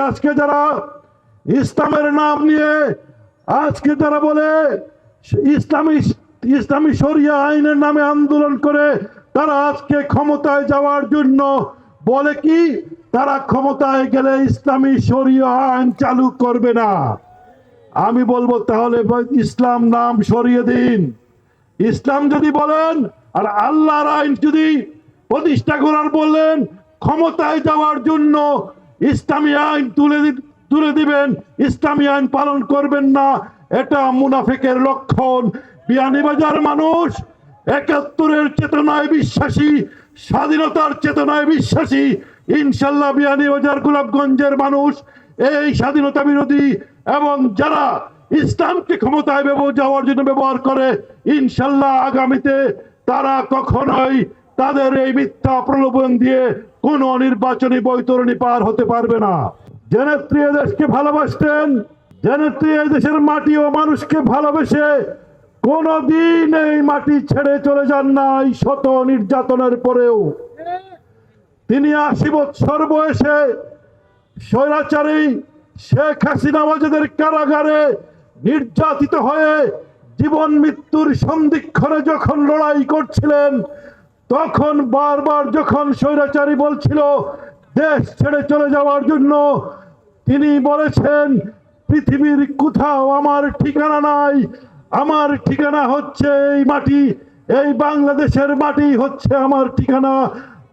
আজকে যারা ইসলামের নাম নিয়ে আজকে যারা বলে ইসলামী শরিয়া আইনের নামে আন্দোলন করে, তারা আজকে ক্ষমতায় যাওয়ার জন্য বলে কি তারা ক্ষমতায় গেলে ইসলামী শরিয়া আইন চালু করবে না। আমি বলবো তাহলে ইসলাম নাম সরিয়ে দিন। ইসলাম যদি বলেন আর আল্লাহর আইন যদি প্রতিষ্ঠা করার বললেন, ক্ষমতায় যাওয়ার জন্য ইসলামী আইন তুলে দিবেন, ইসলামী আইন পালন করবেন না, এটা মুনাফিকের লক্ষণ। বিয়ানীবাজার মানুষ ৭১-এর চেতনায় বিশ্বাসী, স্বাধীনতার চেতনায় বিশ্বাসী। ইনশাল্লাহ বিয়ানীবাজার গোলাপগঞ্জের মানুষ এই স্বাধীনতা বিরোধী এবং যারা ইসলামকে ক্ষমতায় যাওয়ার জন্য ব্যবহার করে, ইনশাল্লাহ আগামীতে তারা কখনোই তাদের এই মিথ্যা প্রলোভন দিয়ে কোনো নির্বাচনী বৈতরণী পার হতে পারবে না। যে নেত্রী দেশকে ভালোবাসতেন, যে নেত্রী এই দেশের মাটি ও মানুষকে ভালোবেসে কোনদিন এই মাটি ছেড়ে চলে যান নাই শত নির্যাতনের পরেও। তিনি ৮০ বছর বয়সে স্বৈরাচারী শেখ হাসিনা ওয়াজেদের কারাগারে নির্যাতিত হয়ে জীবন মৃত্যুর সন্ধিক্ষণে যখন লড়াই করছিলেন, তখন বারবার যখন স্বৈরাচারী বলছিল দেশ ছেড়ে চলে যাওয়ার জন্য, তিনি বলেছেন পৃথিবীর কোথাও আমার ঠিকানা নাই, আমার ঠিকানা হচ্ছে এই মাটি, এই বাংলাদেশের মাটি হচ্ছে আমার ঠিকানা।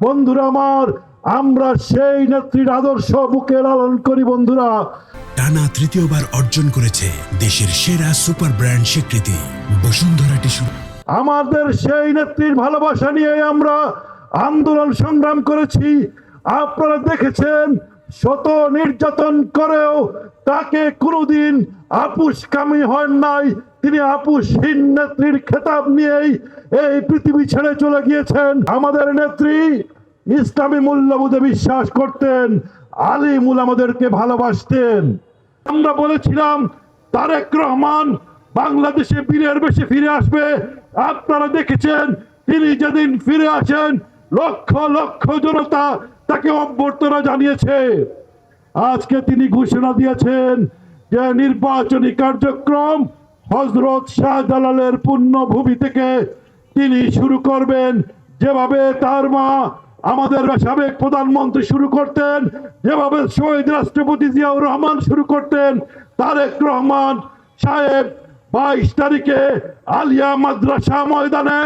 বন্ধুরা আমার, আমরা সেই নেত্রীর আদর্শ বুকে লালন করি। বন্ধুরা, টানা তৃতীয়বার অর্জন করেছে দেশের সেরা সুপার ব্র্যান্ড স্বীকৃতি বসুন্ধরা টিস্যু। আমাদের সেই নেত্রীর ভালোবাসা নিয়ে আমরা আন্দোলন সংগ্রাম করেছি। আপনারা দেখেছেন শত নির্যাতন করেও তাকে কোনোদিন আপুসকামী হন নাই। তিনি আপুসহীন নেত্রীর খেতাব নিয়েই এই পৃথিবী ছেড়ে চলে গিয়েছেন। আমাদের নেত্রী ইসলামী মূল্যবোধে বিশ্বাস করতেন, আলিম উলামাদেরকে ভালোবাসতেন। আমরা বলেছিলাম তারেক রহমান বাংলাদেশে বীরের বেশে ফিরে আসবে। আপনারা দেখেছেন তিনি যেদিন ফিরে আসেন, লক্ষ লক্ষ জনতা তাকে অভ্যর্থনা জানিয়েছে। আজকে তিনি ঘোষণা দিয়েছেন যে নির্বাচনী কার্যক্রম হযরত শাহজালালের পুণ্যভূমি থেকে তিনি শুরু করবেন। যেভাবে তার মা আমাদের সাবেক প্রধানমন্ত্রী শুরু করতেন, যেভাবে শহীদ রাষ্ট্রপতি জিয়াউর রহমান শুরু করতেন, তারেক রহমান সাহেব 22 তারিখে আলিয়া মাদ্রাসা ময়দানে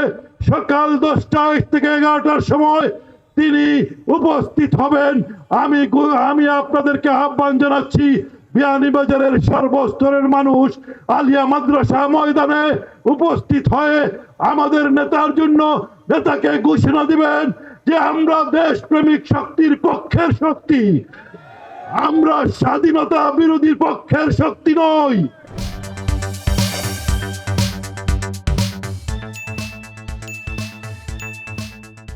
সকাল 10টা থেকে 11টার সময় তিনি উপস্থিত হবেন। আমি আপনাদেরকে আহ্বান জানাচ্ছি, বিয়ানীবাজারের সর্বস্তরের মানুষ আলিয়া মাদ্রাসা ময়দানে উপস্থিত হয়ে আমাদের নেতার জন্য নেতাকে ঘোষণা দিবেন যে আমরা দেশপ্রেমিক শক্তির পক্ষের শক্তি, আমরা স্বাধীনতা বিরোধী পক্ষের শক্তি নই।